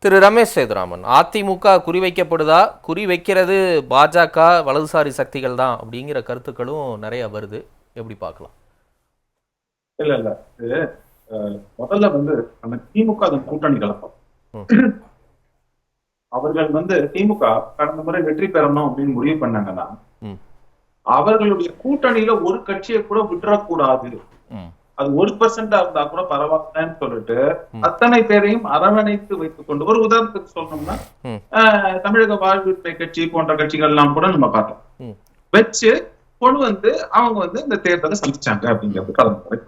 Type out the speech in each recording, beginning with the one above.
திரு ரமேஷ் சேதுராமன், அதிமுக குறிவைக்கப்படுதா? குறிவைக்கிறது பாஜக வலதுசாரி சக்திகள் தான் அப்படிங்கிற கருத்துக்களும் நிறைய வருது. எப்படி பார்க்கலாம்? இல்ல இல்ல இது முதல்ல நம்ம திமுக அதன் கூட்டணி கலப்போம். அவர்கள் திமுக கடந்த முறை வெற்றி பெறணும் அப்படின்னு முடிவு பண்ணாங்கன்னா அவர்களுடைய கூட்டணியில ஒரு கட்சியை கூட விட்டுறக்கூடாது, அது 1% இருந்தா கூட பரவாயில்லன்னு சொல்லிட்டு அத்தனை பேரையும் அரவணைத்து வைத்துக் கொண்டு, ஒரு உதாரணத்துக்கு சொல்லணும்னா தமிழக வாழ்வுரிமை கட்சி போன்ற கட்சிகள் எல்லாம் கூட நம்ம பார்த்தோம் வச்சு கொண்டு அவங்க இந்த தேர்தலை சந்திச்சாங்க அப்படிங்கிறது கடந்த முறை.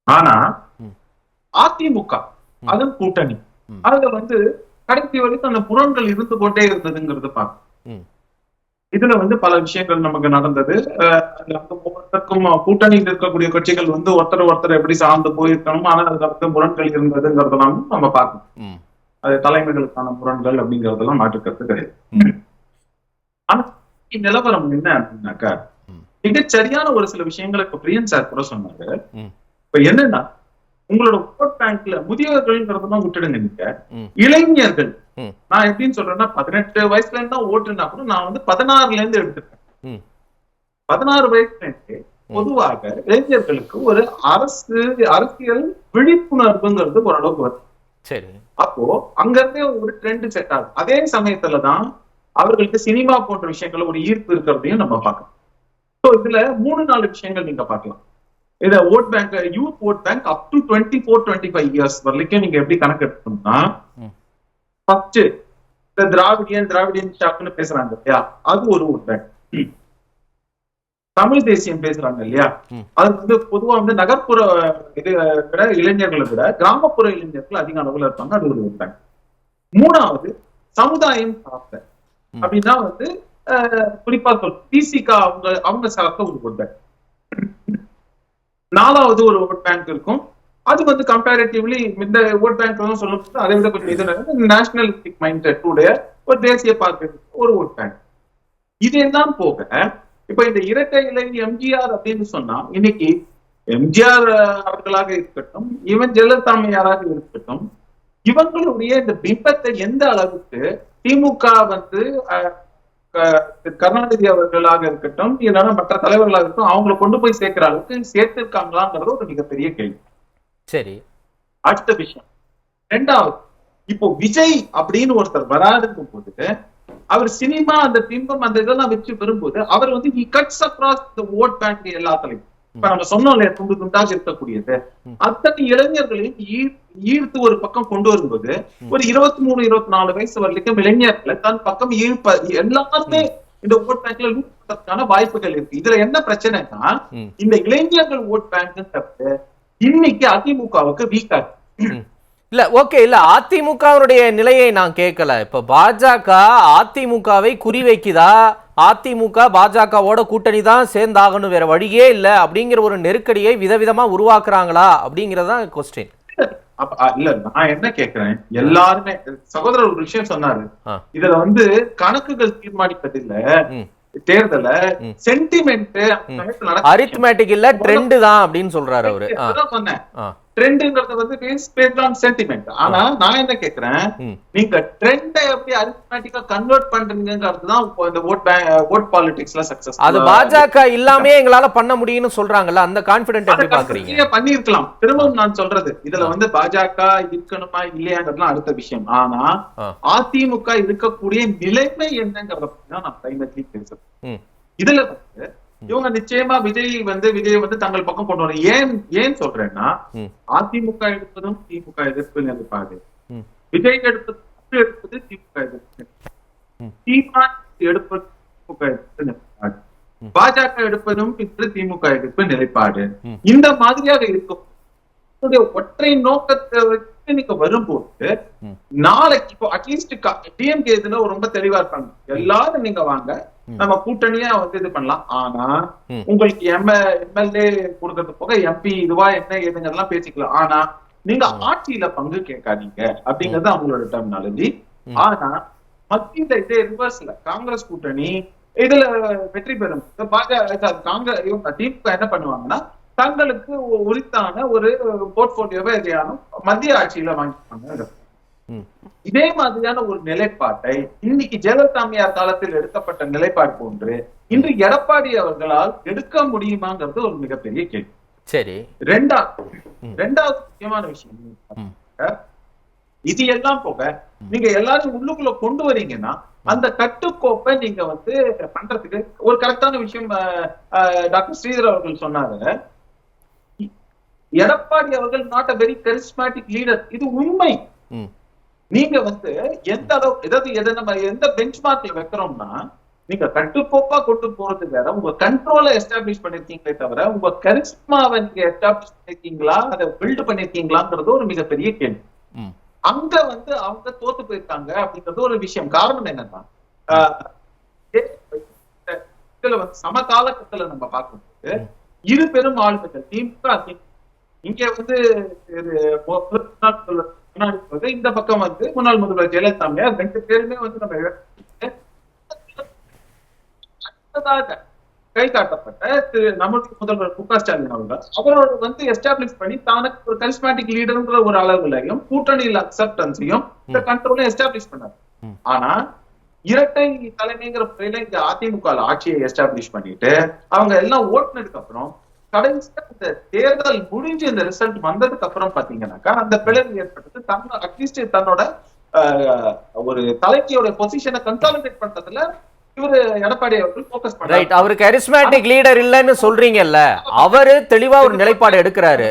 ஆனா அதிமுக அதன் கூட்டணி அதுல கடைசி வரைக்கும் அந்த புறங்கள் இருந்து கொண்டே இருந்ததுங்கிறது பார்க்கும். இதுல பல விஷயங்கள் நமக்கு நடந்தது. ஒவ்வொருத்தருக்கும் கூட்டணியில் இருக்கக்கூடிய கட்சிகள் ஒருத்தர் எப்படி சார்ந்து போயிருக்கணும், ஆனா அதுல முரண்கள் இருந்ததுங்கிறதெல்லாம் நம்ம பார்க்கணும். அது தலைமைகளுக்கான முரண்கள் அப்படிங்கறதெல்லாம் மாற்றுக்கிறது கிடையாது. ஆனா நிலவரம் என்ன அப்படின்னாக்கா, மிகச் சரியான ஒரு சில விஷயங்களை இப்ப பிரியன் சார் கூட சொன்னாரு. இப்ப என்னன்னா, உங்களோட ஓட் பேங்க்ல முதியவர்கள்ங்கிறதெல்லாம் விட்டுடுங்க, நீங்க இளைஞர்கள், நான் எப்படின்னு சொல்றேன்னா 18 வயசுல இருந்தா ஓட்டுனா கூட நான் 16ல இருந்து எடுத்துட்டேன். 16 வயசுல இருந்து பொதுவாக இளைஞர்களுக்கு ஒரு அரசியல் விழிப்புணர்வுங்கிறது ஓரளவுக்கு வரும். சரி, அப்போ அங்க இருந்தே ஒரு ட்ரெண்ட் செட் ஆகும். அதே சமயத்துலதான் அவர்களுக்கு சினிமா போன்ற விஷயங்கள ஒரு ஈர்ப்பு இருக்கிறதையும் நம்ம பார்க்கலாம். இதுல 3-4 விஷயங்கள் நீங்க பார்க்கலாம். இத vote bank, youth vote bank up to 24-25 years வரைக்கும் நீங்க எப்படி கணக்கு எடுத்தோம்னா, ஃபர்ஸ்ட் இந்த திராவிடியன் ஷாக்னு பேசுறாங்க இல்லையா, அது ஒரு ஓட் பேங்க். தமிழ் தேசியம் பேசுறாங்க இல்லையா, அது பொதுவா நகர்ப்புற விட இளைஞர்களை விட கிராமப்புற இளைஞர்கள் அதிக அளவுல இருப்பாங்க, அது ஒரு ஓட் பேங்க். மூணாவது சமுதாயம் சார்ந்த அப்படின்னா குறிப்பா பிசிக அவங்க சார்ந்த ஒரு ஓட் பேங்க். நாலாவது ஒரு ஓட் பேங்க் இருக்கும், அது கம்பேரிட்டிவ்லி இந்த ஓட் பேங்க் சொல்லும்போது அதை விட கொஞ்சம் இது நேஷனலிஸ்டிக் மைண்ட் செட் உடைய ஒரு தேசிய பார்வை ஒரு ஓட் பேங்க். இதெல்லாம் போக இப்ப இந்த இரட்டை இலை எம்ஜிஆர் அப்படின்னு சொன்னா, இன்னைக்கு எம்ஜிஆர் அவர்களாக இருக்கட்டும், ஈவன் ஜெயலலிதா அம்மையாராக இருக்கட்டும், இவங்களுடைய இந்த பிம்பத்தை எந்த அளவுக்கு திமுக கருணாநிதி அவர்களாக இருக்கட்டும், இல்லைன்னா மற்ற தலைவர்களாக இருக்கட்டும், அவங்களை கொண்டு போய் சேர்க்கிற அளவுக்கு சேர்த்திருக்காங்களாங்கிறது ஒரு மிகப்பெரிய கேள்வி. சரி, அடுத்த விஷயம் ரெண்டாவது, இப்போ விஜய் அப்படின்னு ஒருத்தர் வராதுக்கும் போது அவர் சினிமா அந்த பிம்பம் அந்த இதெல்லாம் வச்சு வரும்போது அவர் he cuts across the vote bank எல்லாத்துலயும். இப்ப நம்ம சொன்னோம் இல்லையா, துண்டு துண்டாக இருக்கக்கூடியது அத்தனை இளைஞர்களையும் ஈர்த்து ஒரு பக்கம் கொண்டு வரும்போது ஒரு 23-24 வயசு வரைக்கும் இளைஞர்களை தன் பக்கம் எல்லாருமே இந்த ஓட் பேங்க்ல லூட் வாய்ப்புகள் இருக்கு. இதுல என்ன பிரச்சனைனா, இந்த இளைஞர்கள் ஓட் பேங்க் இன்னைக்கு அதிமுகவுக்கு வீக்கா இல்ல. ஓகே, இல்ல அதிமுகவுடைய நிலையை நான் கேட்கல. இப்ப பாஜக அதிமுகவை குறிவைக்குதா? அதிமுக பாஜகவோட கூட்டணி தான் சேர்ந்தாகணும், வேற வழியே இல்ல அப்படிங்கிற ஒரு நெருக்கடியை விதவிதமா உருவாக்குறாங்களா அப்படிங்கறதான் கொஸ்டின். இல்ல, நான் என்ன கேக்குறேன், எல்லாருமே சகோதரர் ஒரு விஷயம் சொன்னாரு, இதுல கணக்குகள் தீர்மானிப்பதில்ல தேர்தல, சென்டிமெண்ட் அரித்மேட்டிக் இல்ல ட்ரெண்ட் தான் அப்படின்னு சொல்றாரு அவரு. சொன்னேன் ட்ரெண்ட்ங்கிறது பேஸ்ட் ஆன் சென்டிமெண்ட். ஆனா நான் என்ன கேக்குறேன், நீங்க ட்ரெண்ட எப்படி அரித்மேட்டிக்கா கன்வெர்ட் பண்றீங்கிறது தான் இந்த ஓட் பாலிடிக்ஸ்ல சக்சஸ். அது பாஜக இல்லாமே எங்களால பண்ண முடியும்னு சொல்றாங்கல்ல, அந்த கான்ஃபிடென்ட் எப்படி பாக்குறீங்க? பண்ணிருக்கலாம். திரும்பவும் நான் சொல்றது, இதுல பாஜக இருக்கணுமா இல்லையாங்கிறதுலாம் அடுத்த விஷயம். ஆனா அதிமுக இருக்கக்கூடிய நிலைமை என்னங்கிறத நான் டைமட்லி பேசுறேன். இதுல இவங்க நிச்சயமா விஜய் தங்கள் பக்கம் கொண்டு வர. ஏன் சொல்றேன்னா, அதிமுக எடுப்பதும் திமுக எதிர்ப்பு நிலைப்பாடு, விஜய் எடுப்பது திமுக எதிர்ப்பு, திமுக எடுப்பது திமுக எதிர்ப்பு நிலைப்பாடு, பாஜக எடுப்பதும் திமுக எதிர்ப்பு நிலைப்பாடு. இந்த மாதிரியாக இருக்கும் ஒற்றை நோக்கத்தை வச்சு நீங்க வரும்போது, நாளைக்கு இப்போ அட்லீஸ்ட் டிஎம்கே இதுல ரொம்ப தெளிவா இருப்பாங்க, எல்லாரும் நீங்க வாங்க நம்ம கூட்டணியா இது பண்ணலாம். ஆனா உங்களுக்கு எம்எல்ஏ கொடுக்கறது போக எம்பி இதுவா என்ன ஏதுங்கெல்லாம் பேசிக்கலாம். ஆனா நீங்க ஆட்சியில பங்கு கேட்காதீங்க அப்படிங்கிறது அவங்களோட டெர்மினாலஜி. ஆனா மத்தியில இதே ரிவர்ஸ்ல காங்கிரஸ் கூட்டணி இதுல வெற்றி பெறும் காங்கிரஸ் திமுக என்ன பண்ணுவாங்கன்னா, தங்களுக்கு உரித்தான ஒரு போர்ட்போலியோவை எதையானும் மத்திய ஆட்சியில வாங்கிப்பாங்க. இதே மாதிரியான ஒரு நிலைப்பாட்டை இன்னைக்கு ஜெயலலிதாமையார் காலத்தில் எடுக்கப்பட்ட நிலைப்பாடு போன்று இன்று எடப்பாடி அவர்களால் எடுக்க முடியுமாங்கிறது ஒரு மிகப்பெரிய கேள்வி. சரி, ரெண்டாவது முக்கியமான விஷயம், இது எல்லாம் போக நீங்க எல்லாரும் உள்ளுக்குள்ள கொண்டு வரீங்கன்னா அந்த கட்டுக்கோப்பை நீங்க வந்து பண்றதுக்கு ஒரு கரெக்டான விஷயம் டாக்டர் ஸ்ரீதர் அவர்கள் சொன்னாரு. எடப்பாடி அவர்கள் not a very charismatic leader, இது உண்மை. நீங்க வந்து எந்த அளவு ஏதாவது நம்ம எந்த பெஞ்ச் மார்க்ல வைக்கிறோம்னா நீங்க கட்டுக்கோப்பா கொண்டு போறது வேற, உங்க கண்ட்ரோலை எஸ்டாப்ளிஷ் பண்ணிருக்கீங்களே தவிர உங்க கரிஸ்மாவை நீங்க எஸ்டாப்ளிஷ் பண்ணிருக்கீங்களா, அதை பில்ட் பண்ணிருக்கீங்களாங்கிறது ஒரு மிகப்பெரிய கேள்வி. அங்க வந்து அவங்க தோத்து போயிருக்காங்க அப்படிங்கிறது ஒரு விஷயம். காரணம் என்னன்னா இதுல வந்து சமகாலகட்டத்துல நம்ம பார்க்கும்போது இரு பெரும் ஆளுமைகள் திமுக, இங்க வந்து இந்த பக்கம் வந்து முன்னாள் முதல்வர் ஜெயலலிதா, ரெண்டு பேருமே வந்து நம்ம கை காட்டப்பட்ட நம்முடைய முதல்வர் மு.க. ஸ்டாலின் அவர்கள் அவரோட வந்து எஸ்டாப்ளிஷ் பண்ணி தானுக்கு ஒரு கரிஸ்மேட்டிக் லீடர்ன்ற ஒரு அளவுலையும் கூட்டணியில் அக்செப்டன்ஸையும் இந்த கண்ட்ரோலையும் எஸ்டாப்ளிஷ் பண்ணாரு. ஆனா இரட்டை தலைமைங்கிற முறையில இந்த அதிமுக ஆட்சியை எஸ்டாப்ளிஷ் பண்ணிட்டு அவங்க எல்லாம் ஓட்டுனதுக்கு அப்புறம் கடைசியா இந்த தேர்தல் முடிஞ்சு இந்த ரிசல்ட் வந்ததுக்கு அப்புறம் பாத்தீங்கன்னாக்கா அந்த பிளவு ஏற்பட்டது அட்லீஸ்ட் தன்னோட ஒரு தலைமையோட பொசிஷனை கன்சாலிடேட் பண்றதுல இவரு எடப்பாடி அவர்கள் ஃபோக்கஸ் பண்றாரு. ரைட், அவரு கரிஸ்மேட்டிக் லீடர் இல்லன்னு சொல்றீங்கல்ல, அவரு தெளிவா ஒரு நிலைப்பாடு எடுக்கிறாரு.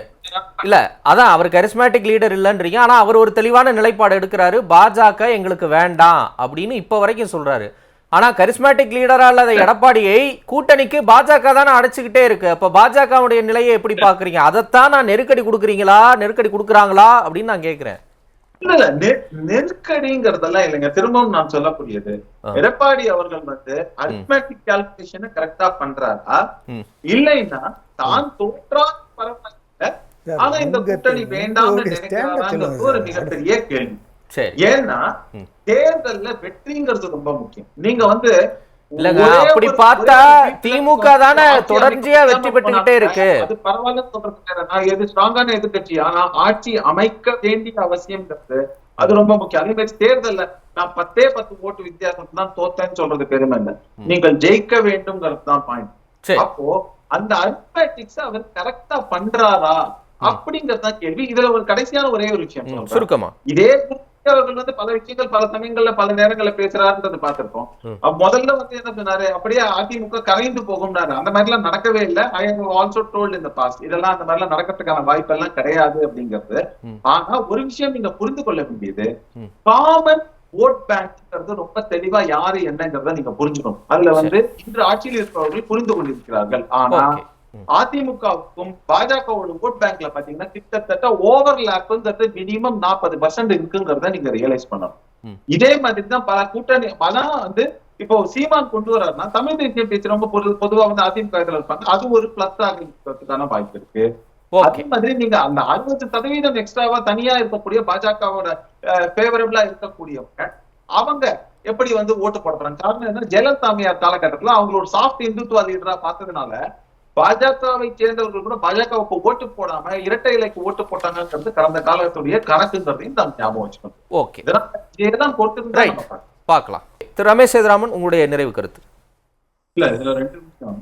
இல்ல அதான் அவர் கரிஸ்மேட்டிக் லீடர் இல்லன்றீங்க, ஆனா அவர் ஒரு தெளிவான நிலைப்பாடு எடுக்கிறாரு. பாஜக எங்களுக்கு வேண்டாம் அப்படின்னு இப்ப வரைக்கும் சொல்றாரு. ஆனா கரிஸ்மேட்டிக் லீடரா இல்லாத எடப்பாடியை கூட்டணிக்கு பாஜக தானே அடைச்சுக்கிட்டே இருக்கு. அப்ப பாஜகவுடைய நிலையை எப்படி பாக்குறீங்க? அதைத்தான் நான் நெருக்கடி கொடுக்குறாங்களா அப்படின்னு நான் கேட்கிறேன். இல்ல நெருக்கடிங்கிறதெல்லாம் இல்லைங்க. திரும்பவும் நான் சொல்லக்கூடியது, எடப்பாடி அவர்கள் வந்து அரித்மெட்டிக் கால்குலேஷனை கரெக்டா பண்றாரா, இல்லைன்னா தான் தோற்றா பரவாயில்ல ஆனா இந்த கூட்டணி வேண்டாம்னு நினைக்கிறாராங்கிறது ஒரு மிகப்பெரிய கேள்வி. ஏன்னா தேர்தல்ல வெற்றிங்கிறது ரொம்ப முக்கியம். நீங்க வந்து இல்லங்க, அப்படி பார்த்தா திமுக தானே தொடர்ச்சியா வெற்றி பெற்றுக்கிட்டே இருக்கு. அது பரவாயில்ல சொல்றது, நான் எது ஸ்ட்ராங்கான எதிர்கட்சி, ஆனா ஆட்சி அமைக்க வேண்டிய அவசியம்ங்கிறது அது ரொம்ப முக்கியம். அதே மாதிரி தேர்தல்ல நான் 10 ஓட்டு வித்தியாசம் தான் தோத்தேன்னு சொல்றது பெருமை இல்லை, நீங்கள் ஜெயிக்க வேண்டும்ங்கிறது தான் பாயிண்ட். அப்போ அந்த அரித்மெட்டிக்ஸ் அவர் கரெக்டா பண்றாரா அப்படிங்கறதுதான் கேள்வி. இதுல ஒரு கடைசியான ஒரே ஒரு விஷயம் சுருக்கமா, இதே அவர்கள் வந்து பல விஷயங்கள் பல சமயங்கள்ல பல நேரங்கள்ல பேசுறாருன்றது பார்த்திருக்கோம். முதல்ல வந்து என்ன சொன்னாரு, அப்படியே அதிமுக கரைந்து போகும்னாரு. அந்த மாதிரி எல்லாம் நடக்கவே இல்லை. I have also told in the past இதெல்லாம் அந்த மாதிரி எல்லாம் நடக்கிறதுக்கான வாய்ப்பு எல்லாம் கிடையாது அப்படிங்கிறது. ஆனா ஒரு விஷயம் நீங்க புரிந்து கொள்ள வேண்டியது, காமன் ஓட் பேங்க்ங்கிறது ரொம்ப தெளிவா யாரு என்னங்கிறத நீங்க புரிஞ்சுக்கணும். அதுல வந்து இன்று ஆட்சியில் இருப்பவர்கள் புரிந்து கொண்டிருக்கிறார்கள். ஆனா அதிமுகவுக்கும் பாஜகவோட ஓட் பேங்க்ல பாத்தீங்கன்னா கிட்டத்தட்ட ஓவர்லாப்ங்கிறது மினிமம் 40% இருக்குங்கிறத நீங்க ரியலைஸ் பண்ணணும். இதே மாதிரி தான் பல கூட்டணி வந்து இப்போ சீமான் கொண்டு வர்றாருன்னா தமிழ் தேசிய பேச்சு ரொம்ப பொதுவா வந்து அதிமுக இருப்பாங்க, அது ஒரு பிளஸ் ஆகிறதுக்கான வாய்ப்பு இருக்கு. அதே மாதிரி நீங்க அந்த 60% எக்ஸ்ட்ராவா தனியா இருக்கக்கூடிய பாஜகவோட ஃபேவரபிளா இருக்கக்கூடியவங்க அவங்க எப்படி வந்து ஓட்டு போடுறாங்க. காரணம் என்ன, ஜெயலலிதாமையார் காலகட்டத்துல அவங்களோட சாஃப்ட் இந்துத்துவ லீடரா பார்த்ததுனால பாஜகவை சேர்ந்தவர்கள் கூட பாஜகவுக்கு ஓட்டு போடாம இரட்டை இலைக்கு ஓட்டு போட்டாங்கிறது கடந்த காலத்துடைய கணக்குங்கிறதையும் நாம் ஞாபகம் வச்சுக்கணும். ஓகே, இதெல்லாம் பொறுத்து பார்க்கலாம். திரு ரமேஷ் சேதுராமன், உங்களுடைய நிறைவு கருத்து. இல்ல இதுல ரெண்டு விஷயம்.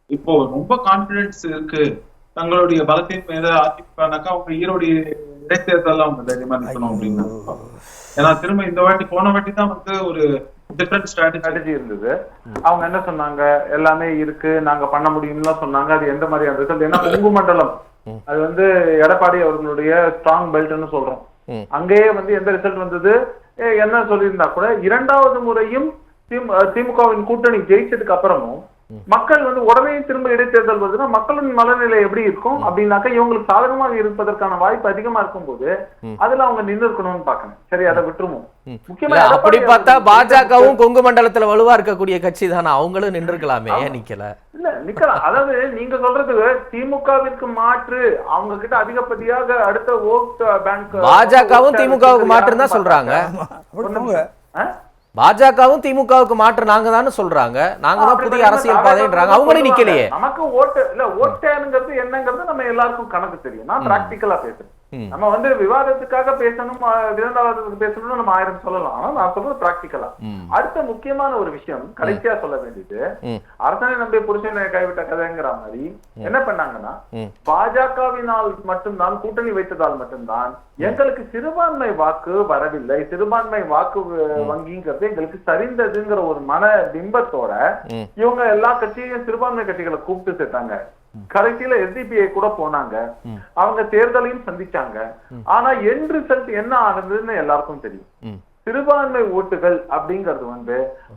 இப்போ ரொம்ப கான்பிடன்ஸ் இருக்கு தங்களுடைய பலத்தின் மீது அதிமுகனாக்கா அவங்க ஈரோடு இடைத்தேர்தல் அவங்க தைரியமா நிற்கணும் அப்படின்னா. ஏன்னா திரும்ப இந்த வாட்டி போன வாட்டி தான் வந்து ஒரு டிஃபரண்ட் ஸ்ட்ராட்டஜி இருந்தது. அவங்க என்ன சொன்னாங்க, எல்லாமே இருக்கு நாங்க பண்ண முடியும்னு சொன்னாங்க. அது எந்த மாதிரியான ரிசல்ட், ஏன்னா கொங்கு மண்டலம் அது வந்து எடப்பாடி அவர்களுடைய ஸ்ட்ராங் பெல்ட்னு சொல்றோம். அங்கேயே வந்து எந்த ரிசல்ட் வந்தது என்ன சொல்லியிருந்தா கூட இரண்டாவது முறையும் திமுகவின் கூட்டணி ஜெயிச்சதுக்கு அப்புறமும் மக்கள் வந்து உடனே திரும்ப இடைத்தேர்தல் வருதுன்னா மக்களின் மனநிலை எப்படி இருக்கும் அப்படின்னாக்கா இவங்களுக்கு சாதகமாக இருப்பதற்கான வாய்ப்பு அதிகமா இருக்கும் போது அதுல அவங்க நின்று இருக்கணும்னு பாக்கணும். சரி, அதை விட்டுருவோம். முக்கியமா அப்படி பார்த்தா பாஜகவும் கொங்கு மண்டலத்துல வலுவா இருக்கக்கூடிய கட்சி தானே, அவங்களும் நின்றுக்கலாமே, ஏன் நிக்கல? இல்ல நிக்கலாம். அதாவது நீங்க சொல்றது திமுகவிற்கு மாற்று, அவங்க கிட்ட அதிகப்படியாக அடுத்த ஓட் பேங்க் பாஜகவும் திமுகவுக்கு மாற்றுன்னு தான் சொல்றாங்க. பாஜகவும் திமுகவுக்கு மாற்று நாங்க தானே சொல்றாங்க, நாங்க தான் புதிய அரசியல் பாதைன்றாங்க, அவங்களும் நிக்கலையே. நமக்கு ஓட்டு இல்ல, ஓட்டேங்கிறது என்னங்கிறது நம்ம எல்லாருக்கும் கணக்கு தெரியும். நான் பிராக்டிக்கலா பேசுறேன். நம்ம வந்து விவாதத்துக்காக பேசணும், விருந்தாளத்துக்கு பேசணும்னு நம்ம 1000 சொல்லலாம். ஆனா நான் சொல்றது பிராக்டிக்கலா. அடுத்த முக்கியமான ஒரு விஷயம் கடைசியா சொல்ல வேண்டியது, அரசனை நம்பி புருஷனை கைவிட்ட கதைங்கிற மாதிரி என்ன பண்ணாங்கன்னா, பாஜகவினால் மட்டும்தான், கூட்டணி வைத்ததால் மட்டும்தான் எங்களுக்கு சிறுபான்மை வாக்கு வரவில்லை, சிறுபான்மை வாக்கு வங்கிங்கிறது எங்களுக்கு சரிந்ததுங்கிற ஒரு மன பிம்பத்தோட இவங்க எல்லா கட்சியையும் சிறுபான்மை கட்சிகளை கூப்பிட்டு சேர்த்தாங்க. கடைசியில எஸ்டிபிஐ கூட போனாங்க, அவங்க தேர்தலையும் சந்திச்சாங்க. ஆனா என் ரிசல்ட் என்ன ஆனதுன்னு எல்லாருக்கும் தெரியும். சிறுபான்மை ஓட்டுகள் அப்படிங்கிறது வந்து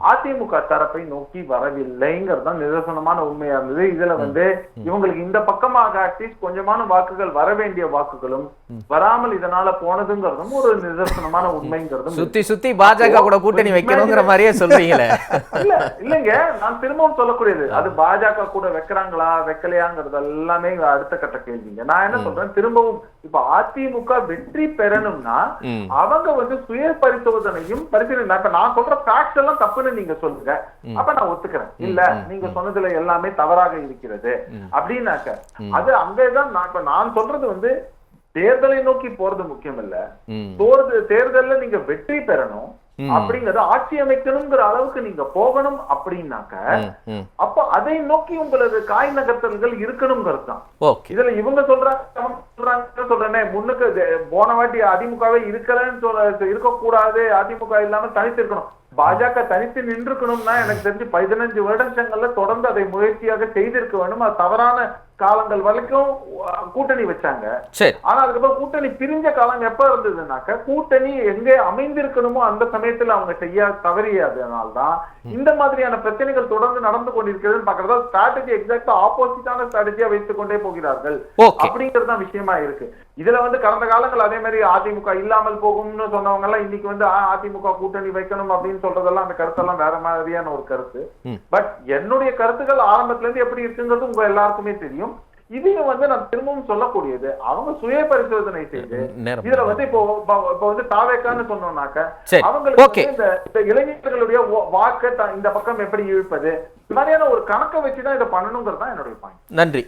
அதிமுக தரப்பை நோக்கி வரவில்லைங்கிறது நிதர்சனமான உண்மையா இருந்தது. இதுல வந்து இவங்களுக்கு இந்த பக்கமாக அட்லீஸ்ட் கொஞ்சமான வாக்குகள் வர வேண்டிய வாக்குகளும் வராமல் இதனால போனதுங்கிறதும் ஒரு நிதர்சனமான உண்மைங்கிறதும். சுத்தி சுத்தி பாஜக கூட கூட்டணி வைக்கணுங்கிற மாதிரியே சொல்றீங்களே. இல்லைங்க, நான் திரும்பவும் சொல்லக்கூடியது, அது பாஜக கூட வைக்கிறாங்களா வைக்கலையாங்கிறது எல்லாமே அடுத்த கட்ட கேள்விங்க. நான் என்ன சொல்றேன், திரும்பவும் இப்ப அதிமுக வெற்றி பெறணும்னா அவங்க வந்து சுய பரிசோதனையும் பரிசீலனை. இப்ப நான் சொல்ற ஃபேக்ட்ஸ் எல்லாம் தப்புன்னு நீங்க சொல்லுங்க, அப்ப நான் ஒத்துக்கிறேன். இல்ல நீங்க சொன்னதுல எல்லாமே தவறாக இருக்கிறது அப்படின்னாக்க அது அங்கேதான் நான் சொல்றது வந்து தேர்தலை நோக்கி போறது முக்கியம் இல்ல, தேர்தல்ல நீங்க வெற்றி பெறணும் அப்படிங்கறது, ஆட்சி அமைக்கணுங்கிற அளவுக்கு நீங்க போகணும் அப்படின்னாக்க அப்ப அதை நோக்கி உங்களது காய் நகர்த்தல்கள் இருக்கணுங்கிறது தான். இதுல இவங்க சொல்றேனே, முன்னுக்கு போன வாட்டி அதிமுகவே இருக்கலன்னு இருக்கக்கூடாது, அதிமுக இல்லாம தனித்து இருக்கணும், பாஜக தனித்து நின்றுக்கணும்னா எனக்கு தெரிஞ்சு 15 வருடங்கள்ல தொடர்ந்து அதை முயற்சியாக செய்திருக்க வேண்டும். அது தவறான காலங்கள் வரைக்கும் கூட்டணி வச்சாங்க. ஆனா அதுக்கப்புறம் கூட்டணி பிரிஞ்ச காலம் எப்ப இருந்ததுனாக்க, கூட்டணி எங்கே அமைந்திருக்கணுமோ அந்த சமயத்துல அவங்க செய்ய தவறியதுனால்தான் இந்த மாதிரியான பிரச்சனைகள் தொடர்ந்து நடந்து கொண்டிருக்கிறதுன்னு பாக்குறதா ஸ்ட்ராட்டஜி எக்ஸாக்டா ஆப்போசிட்டான ஸ்ட்ராட்டஜியா வைத்துக் கொண்டே போகிறார்கள் அப்படிங்கிறது தான் விஷயமா இருக்கு. இதுல வந்து கடந்த காலங்கள் அதே மாதிரி அதிமுக இல்லாமல் போகும்னு சொன்னவங்க எல்லாம் இன்னைக்கு வந்து அதிமுக கூட்டணி வைக்கணும் அப்படின்னு சொல்றதெல்லாம் அந்த கருத்தெல்லாம் வேற மாதிரியான ஒரு கருத்து. பட் என்னுடைய கருத்துக்கள் ஆரம்பத்துல இருந்து எப்படி இருக்குங்கிறது உங்க எல்லாருக்குமே தெரியும். இதையும் வந்து நான் திரும்பவும் சொல்லக்கூடியது, அவங்க சுய பரிசோதனை செய்து இதுல வந்து இப்போ வந்து தாவேக்கான்னு சொன்னோம்னாக்க அவங்களுக்கு இந்த இளைஞர்களுடைய வாக்கை இந்த பக்கம் எப்படி இழுப்பது, இந்த மாதிரியான ஒரு கணக்கை வச்சுதான் இதை பண்ணணுங்கிறது தான் என்னுடைய பாயிண்ட். நன்றி.